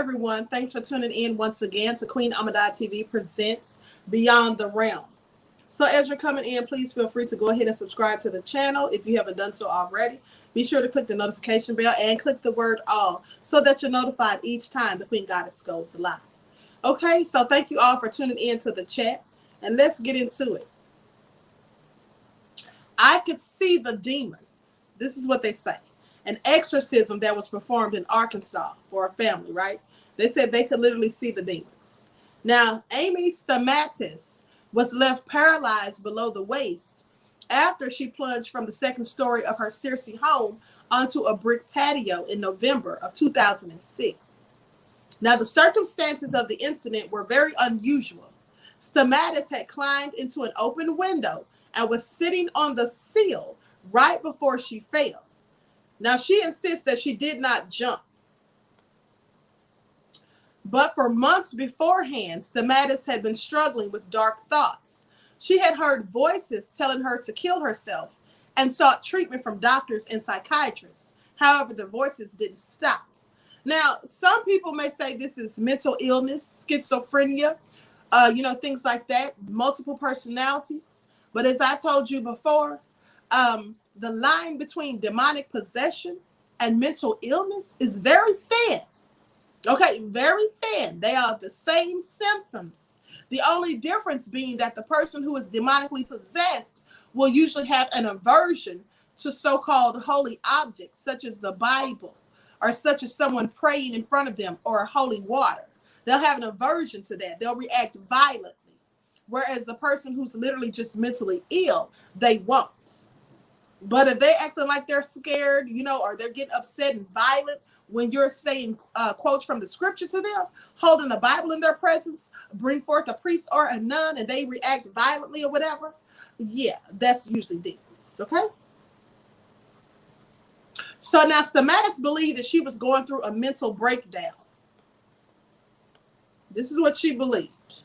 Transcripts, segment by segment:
everyone. Thanks for tuning in once again to Queen Amadai TV presents Beyond the Realm. So as you're coming in, please feel free to go ahead and subscribe to the channel if you haven't done so already. Be sure to click the notification bell and click the word all so that you're notified each time the Queen Goddess goes live. Okay, so thank you all for tuning in to the chat, and let's get into it. I could see the demons. This is what they say. An exorcism that was performed in Arkansas for a family, right? They said they could literally see the demons. Now, Amy Stamatis was left paralyzed below the waist after she plunged from the second story of her Searcy home onto a brick patio in November of 2006. Now, the circumstances of the incident were very unusual. Stamatis had climbed into an open window and was sitting on the sill right before she fell. Now, she insists that she did not jump. But for months beforehand, Stamatis had been struggling with dark thoughts. She had heard voices telling her to kill herself and sought treatment from doctors and psychiatrists. However, the voices didn't stop. Now, some people may say this is mental illness, schizophrenia, things like that, multiple personalities. But as I told you before, the line between demonic possession and mental illness is very thin. Okay, very thin. They are the same symptoms. The only difference being that the person who is demonically possessed will usually have an aversion to so-called holy objects, such as the Bible, or such as someone praying in front of them, or holy water. They'll have an aversion to that. They'll react violently. Whereas the person who's literally just mentally ill, they won't. But if they're acting like they're scared, or they're getting upset and violent when you're saying quotes from the scripture to them, holding a Bible in their presence, bring forth a priest or a nun, and they react violently or whatever, yeah, that's usually demons, okay? So now Stamatis believed that she was going through a mental breakdown. This is what she believed.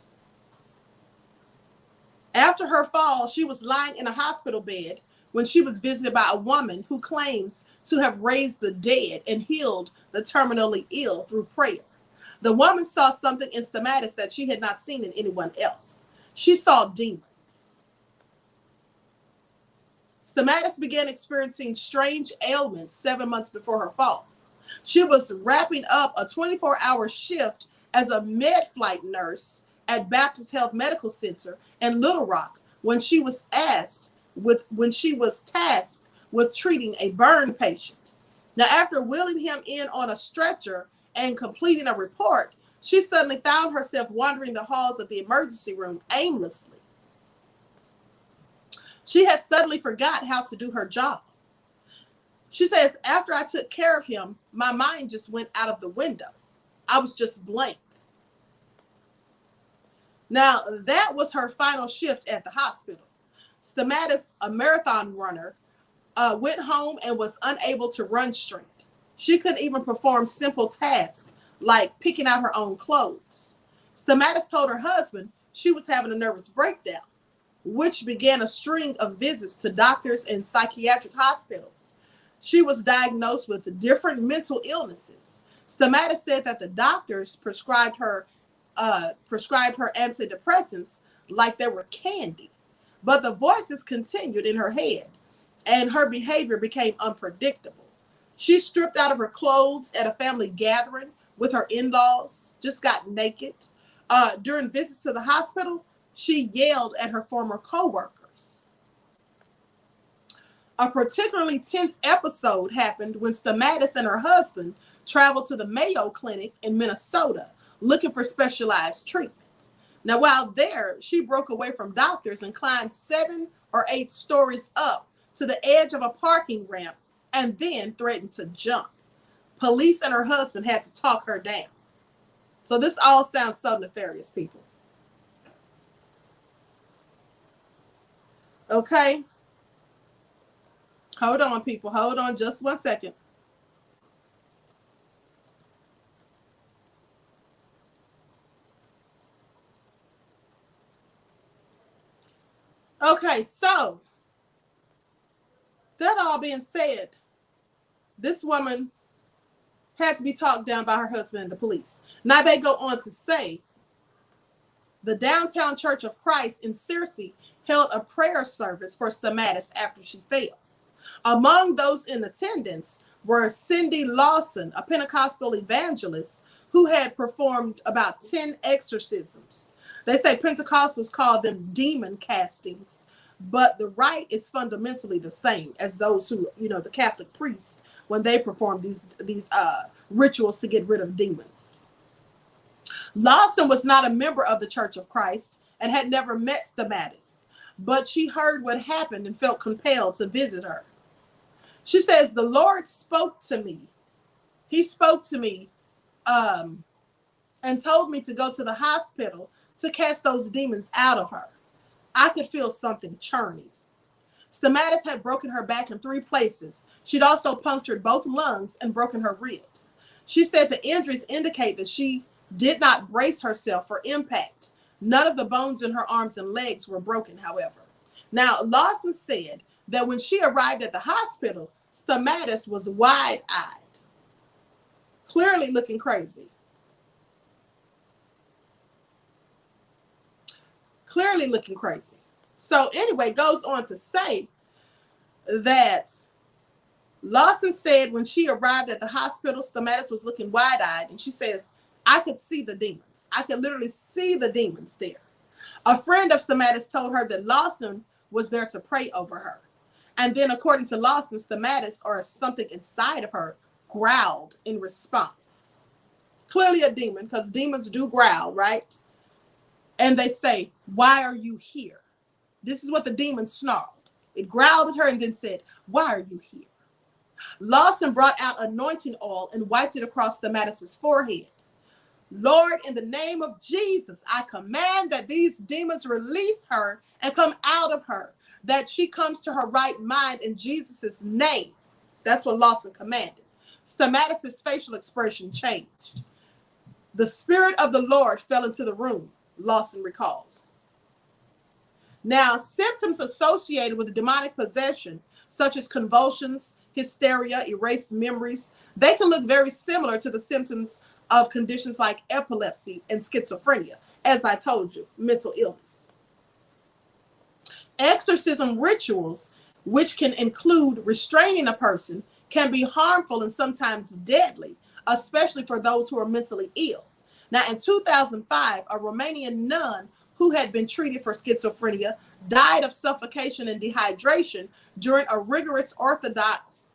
After her fall, she was lying in a hospital bed when she was visited by a woman who claims to have raised the dead and healed the terminally ill through prayer. The woman saw something in Stamatis that she had not seen in anyone else. She saw demons. Stamatis began experiencing strange ailments 7 months before her fall. She was wrapping up a 24-hour shift as a med-flight nurse at Baptist Health Medical Center in Little Rock when she was tasked with treating a burn patient. Now, after wheeling him in on a stretcher and completing a report, she suddenly found herself wandering the halls of the emergency room aimlessly. She had suddenly forgot how to do her job. She says, after I took care of him, my mind just went out of the window. I was just blank. Now, that was her final shift at the hospital. Stamatis, a marathon runner, went home and was unable to run straight. She couldn't even perform simple tasks like picking out her own clothes. Stamatis told her husband she was having a nervous breakdown, which began a string of visits to doctors and psychiatric hospitals. She was diagnosed with different mental illnesses. Stamatis said that the doctors prescribed her antidepressants like they were candy. But the voices continued in her head, and her behavior became unpredictable. She stripped out of her clothes at a family gathering with her in-laws, just got naked. During visits to the hospital, she yelled at her former co-workers. A particularly tense episode happened when Stamatis and her husband traveled to the Mayo Clinic in Minnesota looking for specialized treatment. Now, while there, she broke away from doctors and climbed 7 or 8 stories up to the edge of a parking ramp and then threatened to jump. Police and her husband had to talk her down. So this all sounds so nefarious, people. Okay. Hold on, people. Hold on just 1 second. Okay, so that all being said, this woman had to be talked down by her husband and the police. Now they go on to say, the Downtown Church of Christ in Searcy held a prayer service for Stamatis after she fell. Among those in attendance were Cindy Lawson, a Pentecostal evangelist who had performed about 10 exorcisms. They say Pentecostals call them demon castings, but the rite is fundamentally the same as those who, the Catholic priests, when they perform these rituals to get rid of demons. Lawson was not a member of the Church of Christ and had never met Stamatis, but she heard what happened and felt compelled to visit her. She says, the Lord spoke to me. He spoke to me and told me to go to the hospital to cast those demons out of her. I could feel something churning. Stamatis had broken her back in 3 places. She'd also punctured both lungs and broken her ribs. She said the injuries indicate that she did not brace herself for impact. None of the bones in her arms and legs were broken, however. Now, Lawson said that when she arrived at the hospital, Stamatis was wide-eyed, clearly looking crazy. Clearly looking crazy. So anyway, goes on to say that Lawson said when she arrived at the hospital, Stamatis was looking wide-eyed, and she says, I could see the demons. I could literally see the demons there. A friend of Stamatis told her that Lawson was there to pray over her. And then according to Lawson, Stamatis, or something inside of her, growled in response. Clearly a demon, because demons do growl, right? And they say, why are you here? This is what the demon snarled. It growled at her and then said, why are you here? Lawson brought out anointing oil and wiped it across Stamatis' forehead. Lord, in the name of Jesus, I command that these demons release her and come out of her, that she comes to her right mind in Jesus' name. That's what Lawson commanded. Stamatis' facial expression changed. The Spirit of the Lord fell into the room, Lawson recalls. Now, symptoms associated with demonic possession, such as convulsions, hysteria, erased memories, they can look very similar to the symptoms of conditions like epilepsy and schizophrenia, as I told you, mental illness. Exorcism rituals, which can include restraining a person, can be harmful and sometimes deadly, especially for those who are mentally ill. Now, in 2005, a Romanian nun who had been treated for schizophrenia died of suffocation and dehydration during a rigorous Orthodox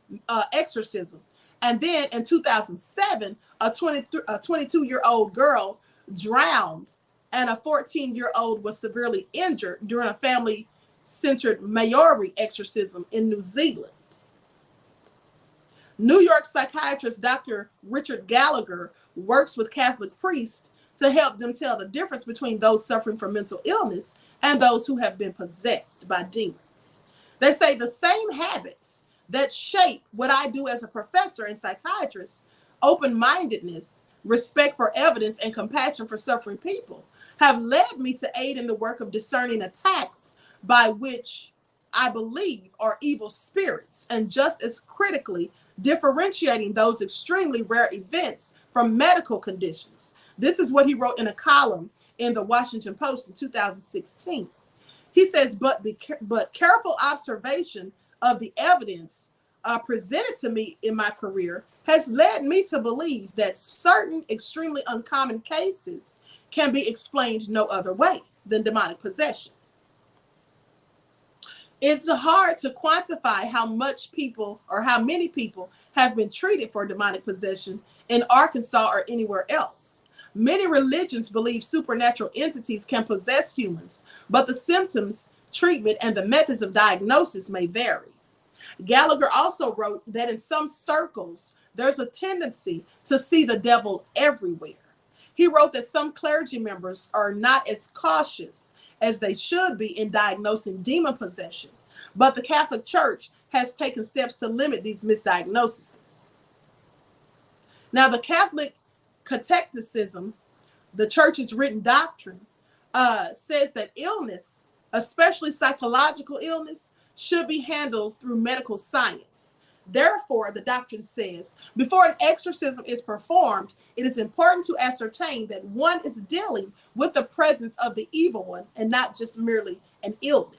exorcism. And then in 2007, a 22-year-old girl drowned and a 14-year-old was severely injured during a family-centered Maori exorcism in New Zealand. New York psychiatrist Dr. Richard Gallagher works with Catholic priests to help them tell the difference between those suffering from mental illness and those who have been possessed by demons. They say the same habits that shape what I do as a professor and psychiatrist, open-mindedness, respect for evidence, and compassion for suffering people, have led me to aid in the work of discerning attacks by which I believe are evil spirits, and just as critically, differentiating those extremely rare events from medical conditions. This is what he wrote in a column in the Washington Post in 2016. He says, but careful observation of the evidence presented to me in my career has led me to believe that certain extremely uncommon cases can be explained no other way than demonic possession. It's hard to quantify how much people or how many people have been treated for demonic possession in Arkansas or anywhere else. Many religions believe supernatural entities can possess humans, but the symptoms, treatment, and the methods of diagnosis may vary. Gallagher also wrote that in some circles, there's a tendency to see the devil everywhere. He wrote that some clergy members are not as cautious as they should be in diagnosing demon possession, but the Catholic Church has taken steps to limit these misdiagnoses. Now, the Catholic Catechism, the Church's written doctrine, says that illness, especially psychological illness, should be handled through medical science. Therefore, the doctrine says, before an exorcism is performed, it is important to ascertain that one is dealing with the presence of the evil one and not just merely an illness.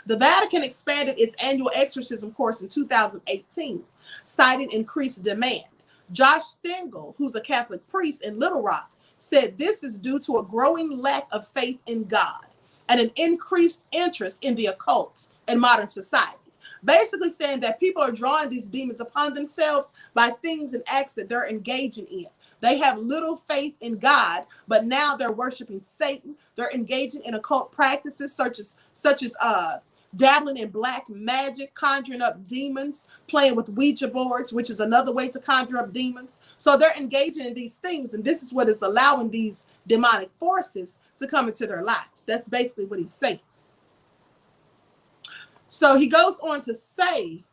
The Vatican expanded its annual exorcism course in 2018, citing increased demand. Josh Stengel, who's a Catholic priest in Little Rock, said this is due to a growing lack of faith in God and an increased interest in the occult in modern society. Basically saying that people are drawing these demons upon themselves by things and acts that they're engaging in. They have little faith in God, but now they're worshiping Satan. They're engaging in occult practices such as dabbling in black magic, conjuring up demons, playing with Ouija boards, which is another way to conjure up demons. So they're engaging in these things, and this is what is allowing these demonic forces to come into their lives. That's basically what he's saying. So he goes on to say,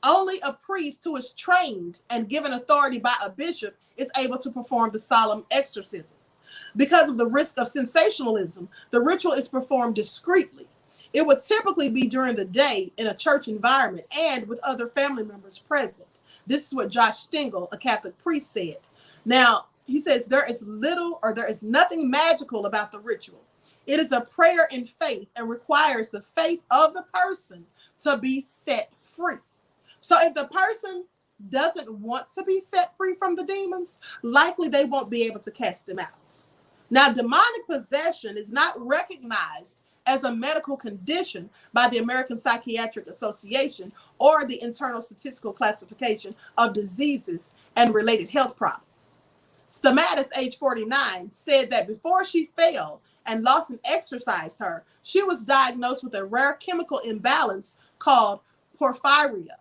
only a priest who is trained and given authority by a bishop is able to perform the solemn exorcism. Because of the risk of sensationalism, the ritual is performed discreetly. It would typically be during the day in a church environment and with other family members present. This is what Josh Stengel, a Catholic priest, said. Now, he says there is nothing magical about the ritual. It is a prayer in faith and requires the faith of the person to be set free. So if the person doesn't want to be set free from the demons, likely they won't be able to cast them out. Now, demonic possession is not recognized as a medical condition by the American Psychiatric Association or the Internal Statistical Classification of Diseases and Related Health Problems. Stamatis, age 49, said that before she fell and Lawson exorcised her, she was diagnosed with a rare chemical imbalance called porphyria,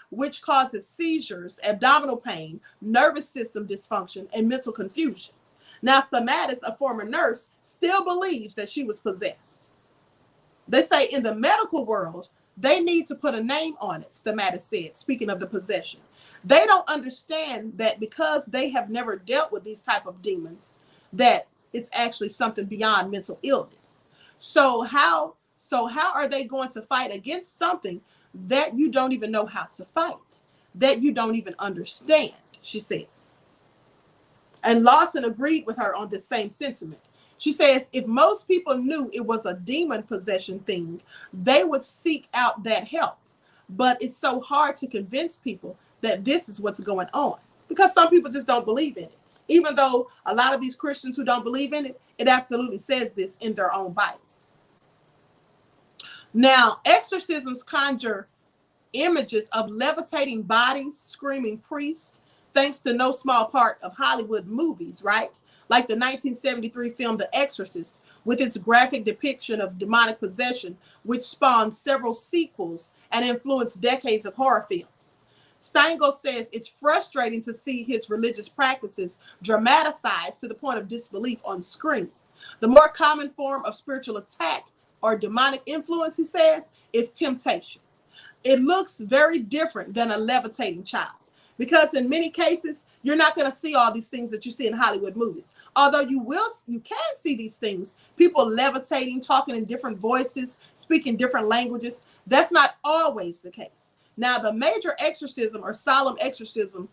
which causes seizures, abdominal pain, nervous system dysfunction, and mental confusion. Now, Stamatis, a former nurse, still believes that she was possessed. They say in the medical world, they need to put a name on it, Stamatis said, speaking of the possession. They don't understand that because they have never dealt with these type of demons, that it's actually something beyond mental illness. So how are they going to fight against something that you don't even know how to fight, that you don't even understand, she says. And Lawson agreed with her on this same sentiment. She says, if most people knew it was a demon possession thing, they would seek out that help. But it's so hard to convince people that this is what's going on because some people just don't believe in it. Even though a lot of these Christians who don't believe in it, it absolutely says this in their own Bible. Now, exorcisms conjure images of levitating bodies, screaming priests, thanks to no small part of Hollywood movies, right? Like the 1973 film The Exorcist, with its graphic depiction of demonic possession, which spawned several sequels and influenced decades of horror films. Stengel says it's frustrating to see his religious practices dramatized to the point of disbelief on screen. The more common form of spiritual attack or demonic influence, he says, is temptation. It looks very different than a levitating child because in many cases, you're not going to see all these things that you see in Hollywood movies. Although you can see these things, people levitating, talking in different voices, speaking different languages. That's not always the case. Now, the major exorcism or solemn exorcism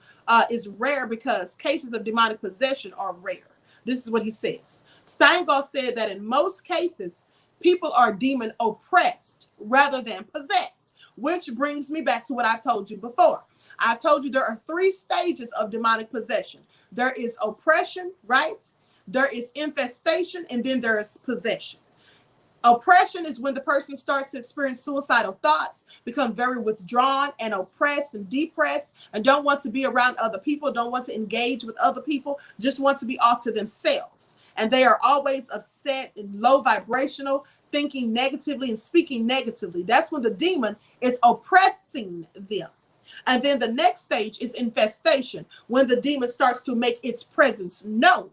is rare because cases of demonic possession are rare. This is what he says. Stengel said that in most cases, people are demon oppressed rather than possessed, which brings me back to what I've told you before. I've told you there are 3 stages of demonic possession. There is oppression, right? There is infestation, and then there is possession. Oppression is when the person starts to experience suicidal thoughts, become very withdrawn and oppressed and depressed, and don't want to be around other people, don't want to engage with other people, just want to be off to themselves. And they are always upset and low vibrational, thinking negatively and speaking negatively. That's when the demon is oppressing them. And then the next stage is infestation, when the demon starts to make its presence known.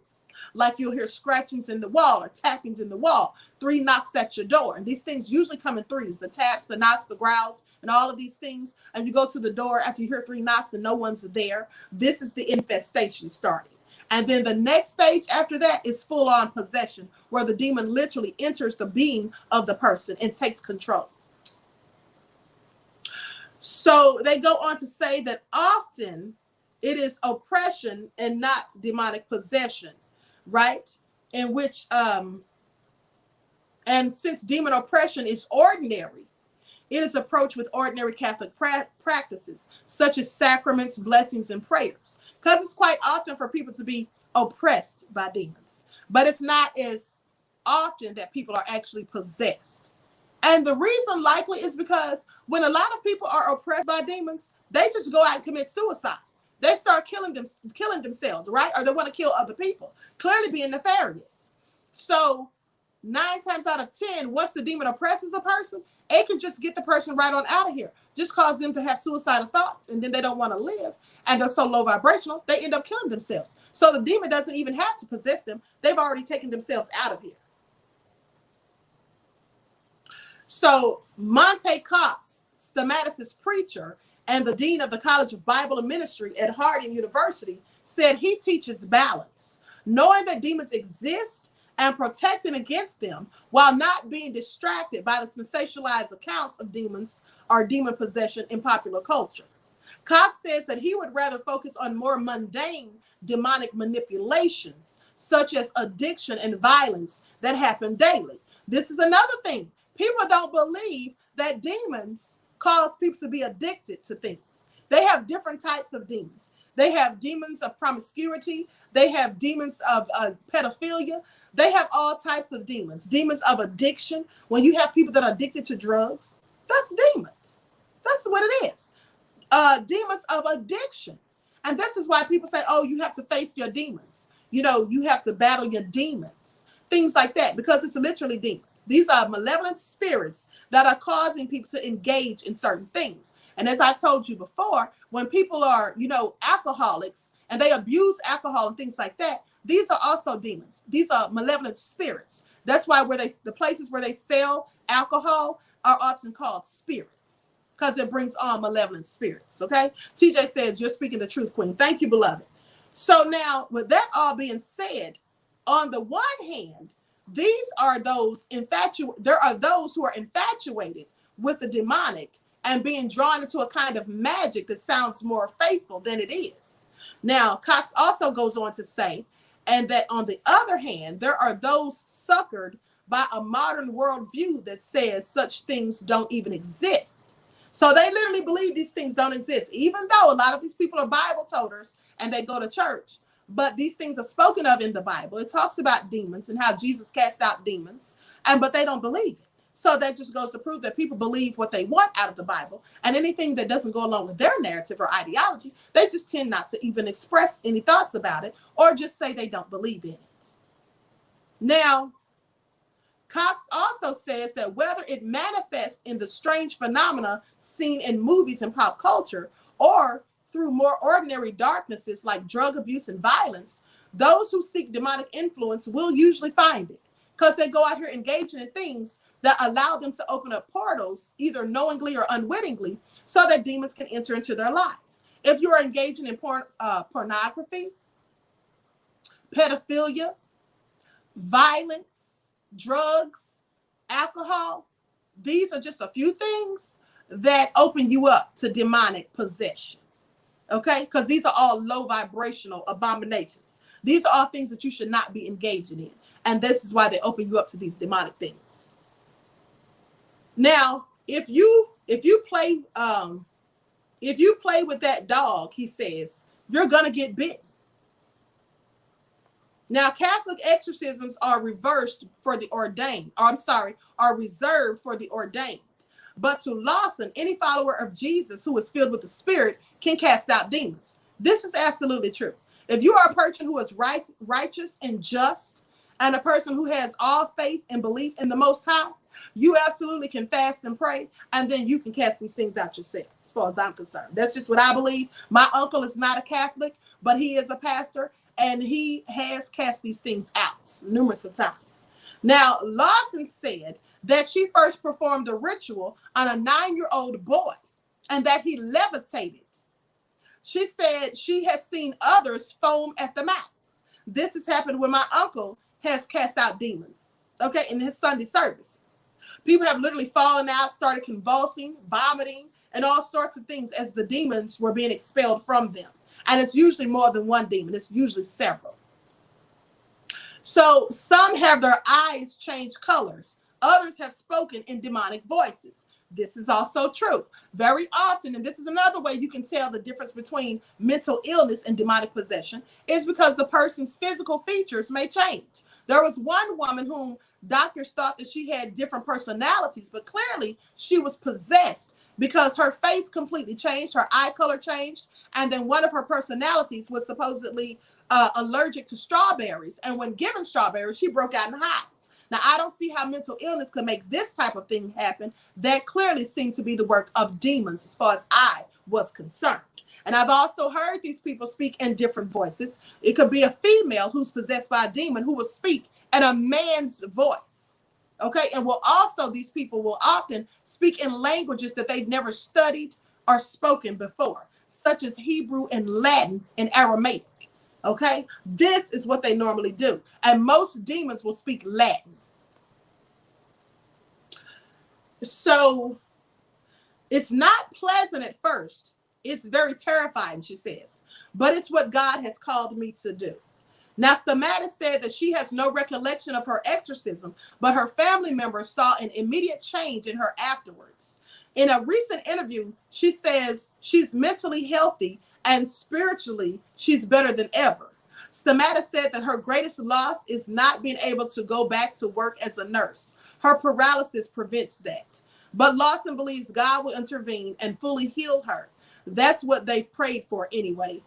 Like you'll hear scratchings in the wall or tappings in the wall, 3 knocks at your door. And these things usually come in 3s, the taps, the knocks, the growls, and all of these things. And you go to the door after you hear 3 knocks and no one's there. This is the infestation starting. And then the next stage after that is full-on possession, where the demon literally enters the being of the person and takes control. So they go on to say that often it is oppression and not demonic possession, right? In which, and since demon oppression is ordinary, it is approached with ordinary Catholic practices, such as sacraments, blessings, and prayers. Because it's quite often for people to be oppressed by demons, but it's not as often that people are actually possessed. And the reason likely is because when a lot of people are oppressed by demons, they just go out and commit suicide. They start killing themselves, right? Or they want to kill other people, clearly being nefarious. So 9 times out of 10, once the demon oppresses a person, it can just get the person right on out of here, just cause them to have suicidal thoughts, and then they don't want to live, and they're so low vibrational, they end up killing themselves. So the demon doesn't even have to possess them. They've already taken themselves out of here. So Monte Cox, Stamatis' preacher and the dean of the College of Bible and Ministry at Harding University, said he teaches balance, knowing that demons exist and protecting against them while not being distracted by the sensationalized accounts of demons or demon possession in popular culture. Cox says that he would rather focus on more mundane demonic manipulations, such as addiction and violence that happen daily. This is another thing. People don't believe that demons cause people to be addicted to things. They have different types of demons. They have demons of promiscuity. They have demons of pedophilia. They have all types of demons. Demons of addiction. When you have people that are addicted to drugs, that's demons. That's what it is. Demons of addiction. And this is why people say, oh, you have to face your demons. You know, you have to battle your demons. Things like that, because it's literally demons. These are malevolent spirits that are causing people to engage in certain things. And as I told you before, when people are, you know, alcoholics and they abuse alcohol and things like that, these are also demons. These are malevolent spirits. That's why the places where they sell alcohol are often called spirits, because it brings on malevolent spirits. Okay. TJ says, you're speaking the truth, Queen. Thank you, beloved. So now, with that all being said, on the one hand, these are those there are those who are infatuated with the demonic and being drawn into a kind of magic that sounds more faithful than it is. Now, Cox also goes on to say, and that on the other hand, there are those suckered by a modern worldview that says such things don't even exist. So they literally believe these things don't exist, even though a lot of these people are Bible toters and they go to church. But these things are spoken of in the Bible. It talks about demons and how Jesus cast out demons, but they don't believe it. So that just goes to prove that people believe what they want out of the Bible, and anything that doesn't go along with their narrative or ideology, they just tend not to even express any thoughts about it, or just say they don't believe in it. Now, Cox also says that whether it manifests in the strange phenomena seen in movies and pop culture, or through more ordinary darknesses like drug abuse and violence, those who seek demonic influence will usually find it, because they go out here engaging in things that allow them to open up portals, either knowingly or unwittingly, so that demons can enter into their lives. If you are engaging in pornography, pedophilia, violence, drugs, alcohol, these are just a few things that open you up to demonic possession. Okay, because these are all low vibrational abominations. These are all things that you should not be engaging in. And this is why they open you up to these demonic things. Now, if you play with that dog, he says, you're gonna get bitten. Now, Catholic exorcisms are reversed for the ordained, are reserved for the ordained. But to Lawson, any follower of Jesus who is filled with the Spirit can cast out demons. This is absolutely true. If you are a person who is righteous and just, and a person who has all faith and belief in the Most High, you absolutely can fast and pray, and then you can cast these things out yourself, as far as I'm concerned. That's just what I believe. My uncle is not a Catholic, but he is a pastor, and he has cast these things out numerous of times. Now, Lawson said that she first performed the ritual on a 9-year-old boy and that he levitated. She said she has seen others foam at the mouth. This has happened when my uncle has cast out demons, in his Sunday services. People have literally fallen out, started convulsing, vomiting, and all sorts of things as the demons were being expelled from them. And it's usually more than one demon. It's usually several. So some have their eyes change colors. Others have spoken in demonic voices. This is also true. Very often, and this is another way you can tell the difference between mental illness and demonic possession, is because the person's physical features may change. There was one woman whom doctors thought that she had different personalities, but clearly she was possessed because her face completely changed, her eye color changed, and then one of her personalities was supposedly allergic to strawberries. And when given strawberries, she broke out in hives. Now, I don't see how mental illness could make this type of thing happen. That clearly seemed to be the work of demons as far as I was concerned. And I've also heard these people speak in different voices. It could be a female who's possessed by a demon who will speak in a man's voice. Okay, and these people will often speak in languages that they've never studied or spoken before, such as Hebrew and Latin and Aramaic. Okay, this is what they normally do. And most demons will speak Latin. So it's not pleasant at first. It's very terrifying, she says, but it's what God has called me to do. Now, Stamatis said that she has no recollection of her exorcism, but her family members saw an immediate change in her afterwards. In a recent interview, she says she's mentally healthy and spiritually she's better than ever. Stamatis said that her greatest loss is not being able to go back to work as a nurse. Her paralysis prevents that. But Lawson believes God will intervene and fully heal her. That's what they've prayed for anyway.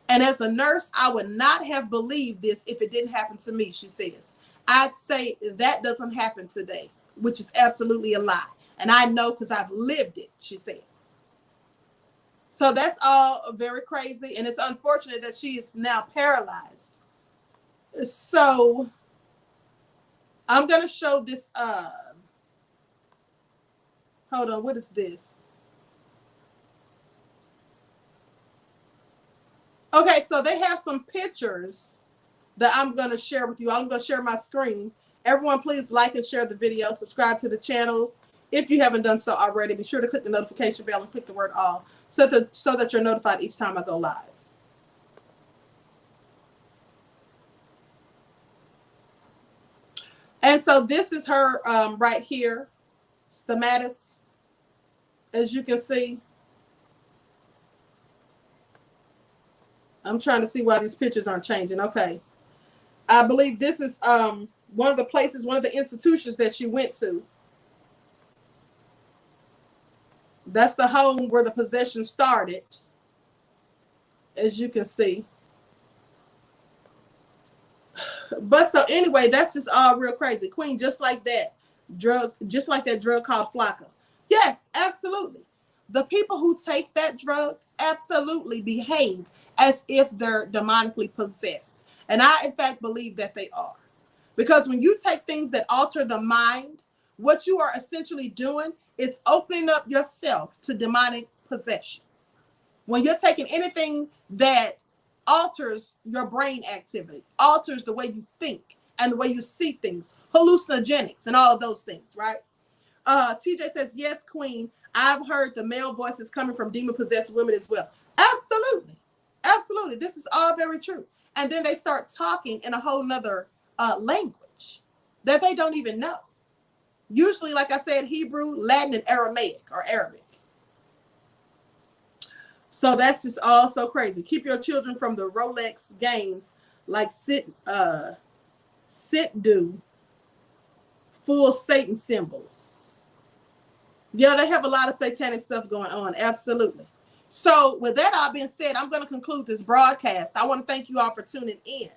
And as a nurse, I would not have believed this if it didn't happen to me, she says. I'd say that doesn't happen today, which is absolutely a lie. And I know because I've lived it, she says. So that's all very crazy. And it's unfortunate that she is now paralyzed. So I'm going to show this. Hold on. What is this? Okay, so they have some pictures that I'm going to share with you. I'm going to share my screen. Everyone, please like and share the video. Subscribe to the channel. If you haven't done so already, be sure to click the notification bell and click the word all so that you're notified each time I go live. And so this is her right here, Stamatis, as you can see. I'm trying to see why these pictures aren't changing. Okay. I believe this is one of the places, one of the institutions that she went to. That's the home where the possession started, as you can see. But so anyway, that's just all real crazy. Queen, just like that drug called Flocka. Yes, absolutely. The people who take that drug absolutely behave as if they're demonically possessed. And I, in fact, believe that they are. Because when you take things that alter the mind, what you are essentially doing is opening up yourself to demonic possession. When you're taking anything that alters your brain activity, alters the way you think and the way you see things, hallucinogenics and all of those things, right? TJ says, yes, Queen, I've heard the male voices coming from demon-possessed women as well. Absolutely. Absolutely. This is all very true. And then they start talking in a whole nother language that they don't even know. Usually, like I said, Hebrew, Latin, and Aramaic or Arabic. So that's just all so crazy. Keep your children from the Rolex games like sit-do, full Satan symbols. Yeah, they have a lot of satanic stuff going on. Absolutely. So with that all being said, I'm going to conclude this broadcast. I want to thank you all for tuning in.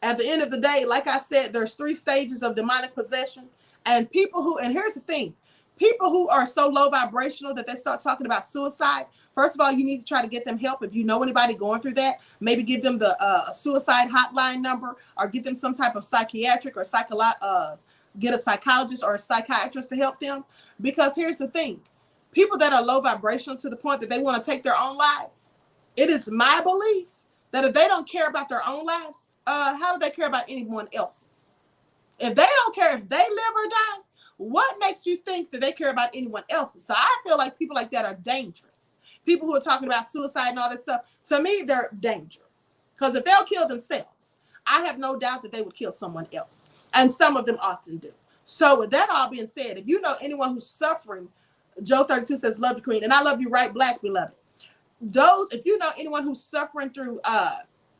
At the end of the day, like I said, there's 3 stages of demonic possession. And people who, and here's the thing, people who are so low vibrational that they start talking about suicide, first of all, you need to try to get them help. If you know anybody going through that, maybe give them the suicide hotline number or get them some type of psychiatric or get a psychologist or a psychiatrist to help them. Because here's the thing, people that are low vibrational to the point that they want to take their own lives, it is my belief that if they don't care about their own lives, how do they care about anyone else's? If they don't care if they live or die, What makes you think that they care about anyone else's? So I feel like people like that are dangerous. People who are talking about suicide and all that stuff, to me, they're dangerous. Because if they'll kill themselves, I have no doubt that they would kill someone else. And some of them often do. So with that all being said, if you know anyone who's suffering, Joe 32 says, love you, Queen. And I love you right, Black beloved. Those, if you know anyone who's suffering through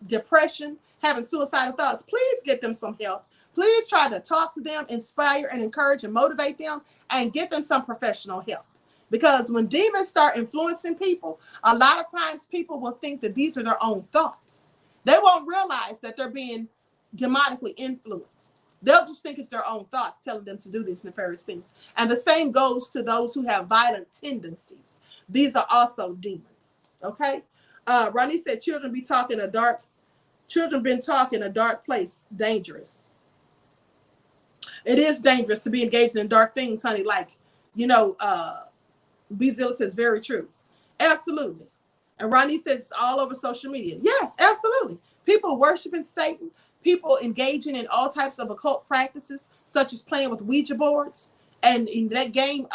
depression, having suicidal thoughts, please get them some help. Please try to talk to them, inspire and encourage and motivate them, and get them some professional help. Because when demons start influencing people, a lot of times people will think that these are their own thoughts. They won't realize that they're being demonically influenced. They'll just think it's their own thoughts telling them to do these nefarious things. And the same goes to those who have violent tendencies. These are also demons. Okay? Ronnie said, children been talking a dark place. Dangerous. It is dangerous to be engaged in dark things, honey. Like, Bezilla says, very true. Absolutely. And Ronnie says it's all over social media. Yes, absolutely. People worshiping Satan, people engaging in all types of occult practices, such as playing with Ouija boards and in that game,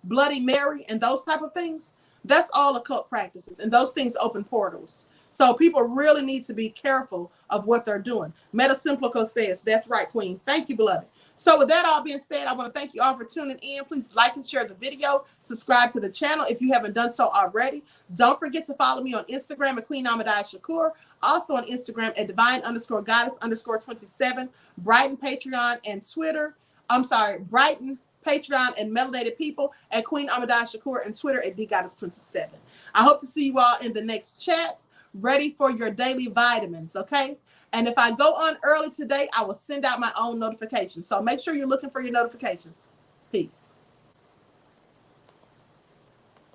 Bloody Mary and those type of things. That's all occult practices, and those things open portals. So people really need to be careful of what they're doing. Meta Simplico says, that's right, Queen. Thank you, beloved. So with that all being said, I want to thank you all for tuning in. Please like and share the video. Subscribe to the channel if you haven't done so already. Don't forget to follow me on Instagram at QueenAShakur. Also on Instagram at divine_goddess_27. Brighton, Patreon, and Twitter. Brighton, Patreon, and Melanated People at Queen Shakur, and Twitter at dgoddess27. I hope to see you all in the next chats, ready for your daily vitamins, okay? And if I go on early today, I will send out my own notifications. So make sure you're looking for your notifications. Peace.